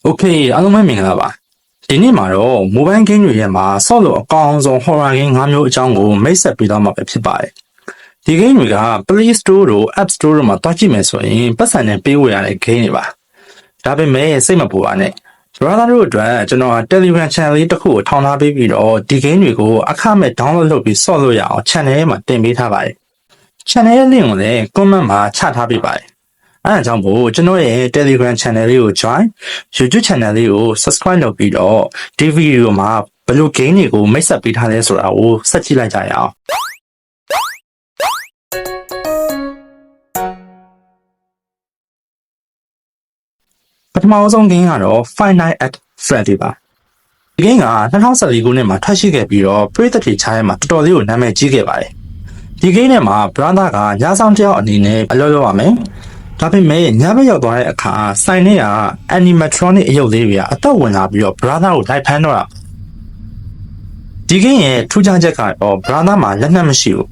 Okay အားလုံးပဲမင်္ဂလာပါဒီနေ့မှာတော့ mobile game တွေရဲ့မှာဆော့လို့အကောင်းဆုံး horror game 5မျိုးအကြောင်းကိုမိတ်ဆက်ပေးသွားမှာပဲဖြစ်ပါတယ်ဒီ game တွေက Play Store တို့ App Store တို့မှာတွားကြည့်မယ်ဆိုရင်ပတ်စံနဲ့ပေးဝယ်ရတဲ့ game တွေပါဒါပေမဲ့စိတ်မပူပါနဲ့ brother တို့အတွက်ကျွန်တော် Telegram channel လေးတစ်ခုကိုထောင်ထားပေးပြီးတော့ဒီ game တွေကိုအခမဲ့ download လုပ်ပြီးဆော့လို့ရအောင် channel ထဲမှာတင်ပေးထားပါတယ် channel ရဲ့ link ကိုလည်း comment မှာချထားပေးပါတယ်အဲဒါကြောင့်မို့ကျွန်တော်ရဲ့ Telegram channel လေးကို join YouTube channel လေးကို subscribe လုပ်ပြီးတော့ဒီ video မှာဘယ်လို game တွေကိုမိတ်ဆက်ပေးထားလဲဆိုတာကိုဆက်ကြည့်လိုက်ကြရအောင်ပထမဆုံး game ကတော့ Five Nights at Freddy ပါဒီ game က2014ခုနှစ်မှာထွက်ရှိခဲ့ပြီးတော့ပရိသတ်တွေချားထဲမှာတော်တော်လေးကိုနာမည်ကြီးခဲ့ပါတယ်ဒီ game ထဲမှာ brother ကညဆောင်တယောက်အနေနဲ့အလုပ်လုပ်ရမယ်ဒါပေမဲ့ညဘက်ရောက်သွားတဲ့အခါဆိုင်ထဲက animatronic အယုတ်လေးတွေကအတော့ဝင်လာပြီးတော့ brother ကိုလိုက်ဖမ်းတော့တာဒီ game ရဲ့ထူးခြားချက်ကတော့ brother မှာလက်နက်မရှိဘူး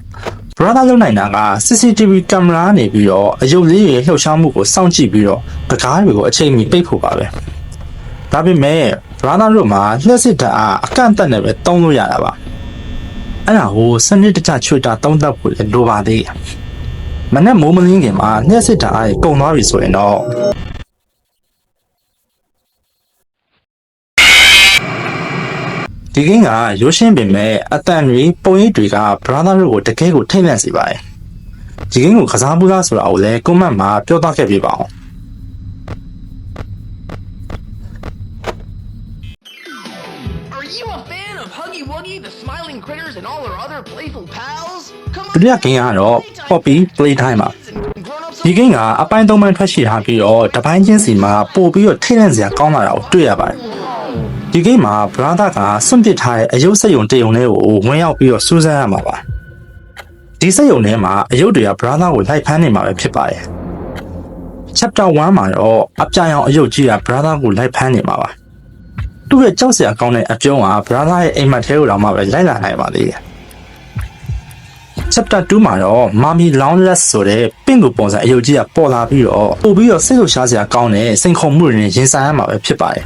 brother လုပ်နိုင်တာက CCTV ကင်မရာနေပြီးတော့အယုတ်လေးတွေလှုပ်ရှားမှုကိုစောင့်ကြည့်ပြီးတော့တကားတွေကိုအချိန်မီပိတ်ဖို့ပါပဲဒါပေမဲ့ brother တို့မှာလျှက်စစ်ဓာတ်အားအကန့်အသတ်နဲ့ပဲတုံးလို့ရတာပါအဲ့ဒါကိုစနစ်တကျချွေတာတုံးသက်ဖို့လည်းလိုပါသေးတယ်မနဲ့မိုးမလင်းခင်မှာလျှက်စစ်ဓာတ်အားကုန်သွားပြီဆိုရင်တော့ဒီကင်းကရိုးရှင်းပင်မဲ့အတန်တွေပုံရိပ်တွေက brother တို့ကိုတကယ်ကိုထိတ်လန့်စေပါတယ်ဒီကင်းကိုကစားဘူးလားဆိုတာကိုလည်း comment မှာပြောသားခဲ့ပြပါအောင်ဒုတိယဂိမ်းကတော့ Poppy Playtime ပါဒီဂိမ်းကအပိုင်း၃ပိုင်းထွက်ရှိထားပြီးတော့တစ်ပိုင်းချင်းစီမှာပို့ပြီးတော့ထိတ်လန့်စရာကောင်းလာတာကိုတွေ့ရပါတယ်ဒီဂိမ်းမှာ brother ကစွန့်ပစ်ထားတဲ့အယုတ်စက်ယုံတယုံလေးကိုဝင်ရောက်ပြီးတော့စူးစမ်းရမှာပါဒီစက်ယုံထဲမှာအယုတ်တွေက brother ကိုလိုက်ဖမ်းနေမှာပဲဖြစ်ပါတယ် chapter 1မှာတော့အပြာရောင်အယုတ်ကြီးက brother ကိုလိုက်ဖမ်းနေမှာပါသူ့ရဲ့ကြောက်စရာကောင်းတဲ့အပြုံးက brother ရဲ့အိမ်မက်ထဲကိုတော့မှပဲလိုက်လာနိုင်ပါသေးတယ်chapter 2မှာတော့ Mommy Longless ဆိုတဲ့ပင့်ကိုပုံစံအယုတ်ကြီးကပေါ်လာပြီးတော့ပို့ပြီးတော့စိတ်လှုပ်ရှားစရာကောင်းတဲ့စိန်ခေါ်မှုတွေနဲ့ရင်ဆိုင်ရမှာပဲဖြစ်ပါတယ်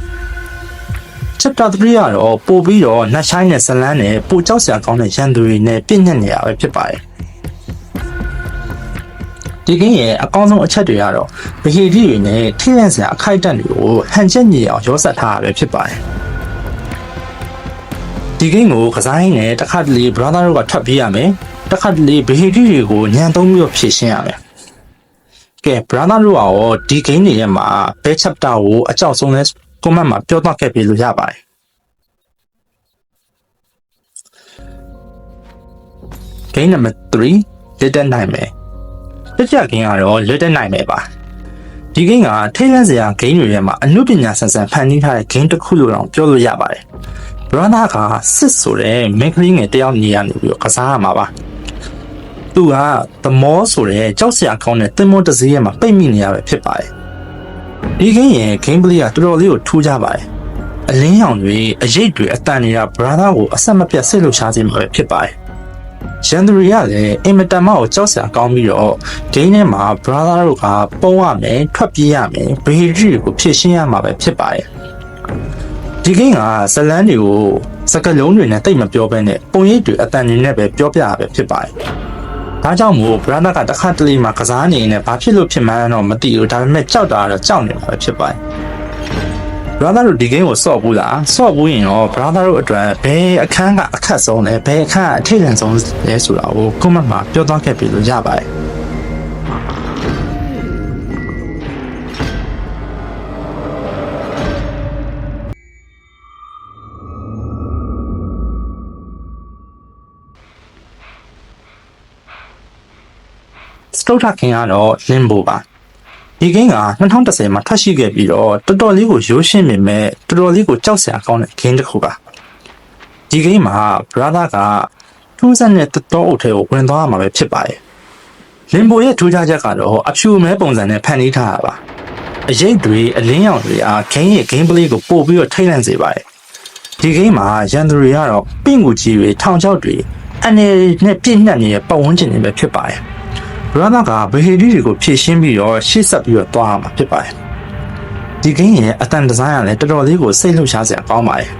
chapter 3ကတော့ပို့ပြီးတော့နှက်ဆိုင်တဲ့ဇလန်းနဲ့ပို့ကြောက်စရာကောင်းတဲ့ရန်သူတွေနဲ့ပြည့်ညက်နေရပဲဖြစ်ပါတယ်ဒီကင်းရဲ့အကောင်းဆုံးအချက်တွေကတော့ဗဟိတိတွေနဲ့ထိရန်စရာအခိုက်အတန့်တွေကိုဟန်ချက်ညီအောင်ရောစက်ထားရပဲဖြစ်ပါတယ်ဒီကင်းကိုကစားရင်းနဲ့တစ်ခါတလေ brother တို့ကထွက်ပြေးရမယ်တစ်ခါတလေဗဟိတိတွေကိုညံသုံးပြီးတော့ဖြည့်ရှင်းရမယ်ကဲ brother တို့ရောဒီ game တွေရဲ့မှာဘယ် chapter ကိုအကြောက်ဆုံးလဲ comment မှာပြောတော့ခဲ့ပြလို့ရပါတယ် game number 3 Little Nightmare တတိယ game ကတော့ Little Nightmare ပါဒီ game ကထိတ်လန့်စရာ game တွေရဲ့မှာအနုပညာဆန်ဆန်ဖန်တီးထားတဲ့ game တစ်ခုလို့တော့ပြောလို့ရပါတယ် brother ကစစ်ဆိုတဲ့မင်းကလေးငယ်တယောက်နေရနေပြီးတော့ကစားရမှာပါသူက The Mall ဆိုတဲ့ကြောက်စရာကောင်းတဲ့သင်္ဘောတစ်စီးရဲ့မှာပိတ်မိနေရပဲဖြစ်ပါတယ်ဒီ game ရဲ့ gameplay ကတော်တော်လေးကိုထူးခြားပါတယ်အလင်းရောင်တွေအရိပ်တွေအတန်တွေက brother ကိုအဆက်မပြတ်စိတ်လှုပ်ရှားစေမှာပဲဖြစ်ပါတယ်ရန်သူတွေကလည်းအင်မတန်မှကိုကြောက်စရာကောင်းပြီးတော့ game ထဲမှာ brother တို့ကပုံရမယ်ထွက်ပြေးရမယ်ဗဟိတိတွေကိုဖြည့်ရှင်းရမှာပဲဖြစ်ပါတယ်ဒီ game ကဇလန်းတွေကိုစကလုံးတွေနဲ့တိတ်မပြောဘဲနဲ့ပုံရိပ်တွေအတန်တွေနဲ့ပဲပြောပြရပဲဖြစ်ပါတယ်ဒါကြောင့်မို့ brother ကတစ်ခါတလေမှာကစားနေနေဘာဖြစ်လို့ဖြစ်မှန်းတော့မသိဘူးဒါပေမဲ့ကြောက်တာတော့ကြောက်နေမှာပဲဖြစ်ပါတယ် brother တို့ဒီ game ကိုဆော့ဘူးလားဆော့ဘူးရင်တော့ brother တို့အတွက်ဘယ်အခန်းကအခက်ဆုံးလဲဘယ်အခန်းအထိတ်လန့်ဆုံးလဲဆိုတာကို comment မှာပြောသွားခဲ့ပြီလို့ရပါတယ်စတုတ်ထခင်ကတော့ Limbo ပါဒီ game က2010မှာထွက်ရှိခဲ့ပြီးတော့တော်တော်လေးကိုရိုးရှင်းပေမဲ့တော်တော်လေးကိုကြောက်စရာကောင်းတဲ့ game တစ်ခုပါဒီ game မှာ brother ကထူးဆန်းတဲ့တော်အုပ်ထဲကိုဝင်သွားရမှာပဲဖြစ်ပါတယ် Limbo ရဲ့ထူးခြားချက်ကတော့အဖြူမဲပုံစံနဲ့ဖန်တီးထားတာပါအရိပ်တွေအလင်းရောင်တွေအား game ရဲ့ gameplay ကိုပို့ပြီးတော့ထိတ်လန့်စေပါတယ်ဒီ game မှာရန်သူတွေကတော့ပင့်ကူကြီးတွေထောင်ချောက်တွေအနေနဲ့ပြည့်နှက်နေတဲ့ပတ်ဝန်းကျင်တွေပဲဖြစ်ပါတယ်brother ကဗဟိတိတွေကိုဖြည့်ရှင်းပြီးတော့ရှေ့ဆက်ပြီးတော့သွားရမှာဖြစ်ပါတယ်ဒီ ဒီဂိမ်းရဲ့အတန်ဒီဇိုင်းကလည်းတော်တော်လေးကိုစိတ်လှုပ်ရှားစရာကောင်းပါတယ်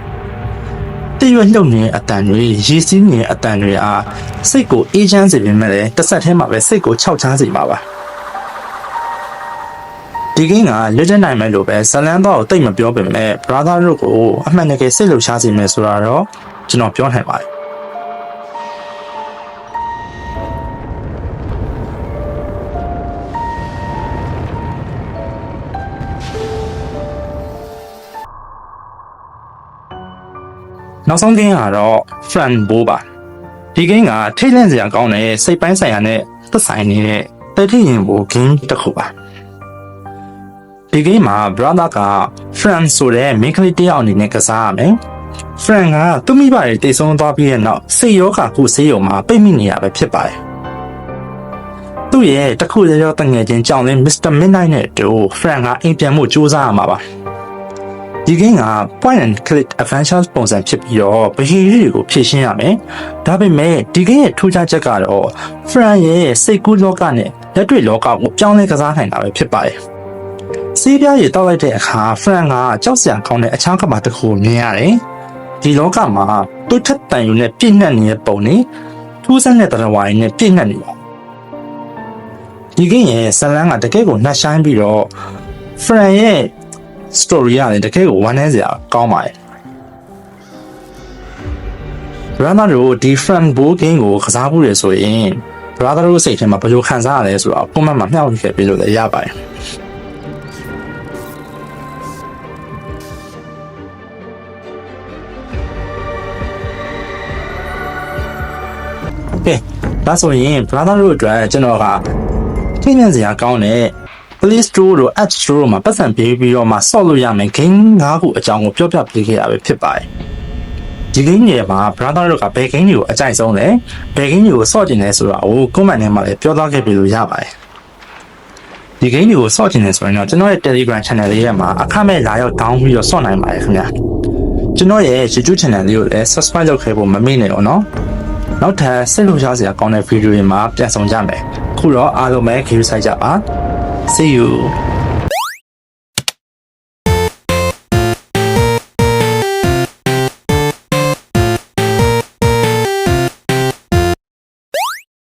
တရွတ်လှုပ်နေတဲ့အတန်တွေရေစီးနေတဲ့အတန်တွေအားစိတ်ကိုအေးချမ်းစေပေမဲ့လည်းတစ်ဆက်တည်းမှာပဲစိတ်ကိုခြောက်ခြားစေမှာပါဒီဂိမ်းကလက်ချက်နိုင်မဲ့လို့ပဲဇလန်းတော့တိတ်မပြောပေမဲ့ brother တို့ကိုအမှန်တကယ်စိတ်လှုပ်ရှားစေမယ်ဆိုတာတော့ကျွန်တော်ပြောနိုင်ပါတယ်နောက်ဆုံးဂိမ်းကတော့ Front Bow ပါဒီဂိမ်းကထိတ်လန့်စရာကောင်းတဲ့စိတ်ပိုင်းဆိုင်ရာနဲ့သက်ဆိုင်နေတဲ့တိုက်ထိရင်ဘောဂိမ်းတစ်ခုပါဒီဂိမ်းမှာ brother က Front ဆိုတဲ့မိန်းကလေးတစ်ယောက်အနေနဲ့ကစားရမယ် Front ကသူ့မိဘတွေတိတ်ဆုံးသွားပြီးတဲ့နောက်စိတ်ယောဂကုဆေးရုံမှာပိတ်မိနေရပဲဖြစ်ပါတယ်သူ့ရဲ့တခုရောတငယ်ချင်းကြောင့်လဲ Mr. Midnight နဲ့တူ Front ကအိမ်ပြန်မှုစူးစမ်းရမှာပါဒီဂိမ်းက point and click adventure ပုံစံဖြစ်ပြီးတော့ဗဟီတွေကိုဖြည့်ရှင်းရမယ်။ဒါပေမဲ့ဒီဂိမ်းရဲ့ထူးခြားချက်ကတော့ Fran ရဲ့စိတ်ကူးလောကနဲ့လက်တွေ့လောကကိုပြောင်းလဲကစားနိုင်တာပဲဖြစ်ပါတယ်။စီးပြားရည်တောက်လိုက်တဲ့အခါ Fran ကကြောက်စရာကောင်းတဲ့အချောင်းကပါတစ်ခုမြင်ရတယ်။ဒီလောကမှာသူ့ထက်တန်ယူနဲ့ပြည့်နှက်နေတဲ့ပုံနဲ့ထူးဆန်းတဲ့တရားဝါရီနဲ့ပြည့်နှက်နေပါဒီဂိမ်းရဲ့ဇလန်းကတကယ်ကိုနှက်ဆိုင်ပြီးတော့ Fran ရဲ့ story ရတယ်တကယ်ကိုဝမ်းနည်းစရာကောင်းပါတယ် brother တို့ဒီ Front Bow game ကိုကစားဖို့ရဆိုရင် brother တို့စိတ်ထဲမှာဘယ်လိုခံစားရလဲဆိုတော့ comment မှာမျှဝေခဲ့ပြီးလို့လည်းရပါတယ်ကဲဒါဆိုရင် brother တို့အတွက်ကျွန်တော်ကထိတ်လန့်စရာကောင်းတဲ့ Play Store တို့ App Store မှာပတ်စံပေးပြီးတော့မှဆော့လို့ရမယ် game 5ခုအကြောင်းကိုပြောပြပေးခဲ့ရပဲဖြစ်ပါတယ်။ဒီ game တွေမှာ brother တို့ကဘယ် game တွေကိုအကြိုက်ဆုံးလဲဘယ် game တွေကိုဆော့ကျင်လဲဆိုတာကို comment ထဲမှာလည်းပြောသွားခဲ့ပြီးလို့ရပါတယ်။ဒီ game တွေကိုဆော့ကျင်နေဆိုရင်တော့ကျွန်တော်ရဲ့ Telegram channel လေးထဲမှာအခမဲ့လာရောက် down ပြီးတော့ဆော့နိုင်ပါတယ်ခင်ဗျာ။ကျွန်တော်ရဲ့ YouTube channel လေးကိုလည်း subscribe လုပ်ခဲ့ဖို့မမေ့နဲ့တော့နော်။နောက်ထပ်စိတ်လှုပ်ရှားစရာကောင်းတဲ့ video တွေမှာပြန်ဆောင်ကြမယ်။ခုတော့အားလုံးပဲ view ဆိုင်ကြပါSee you.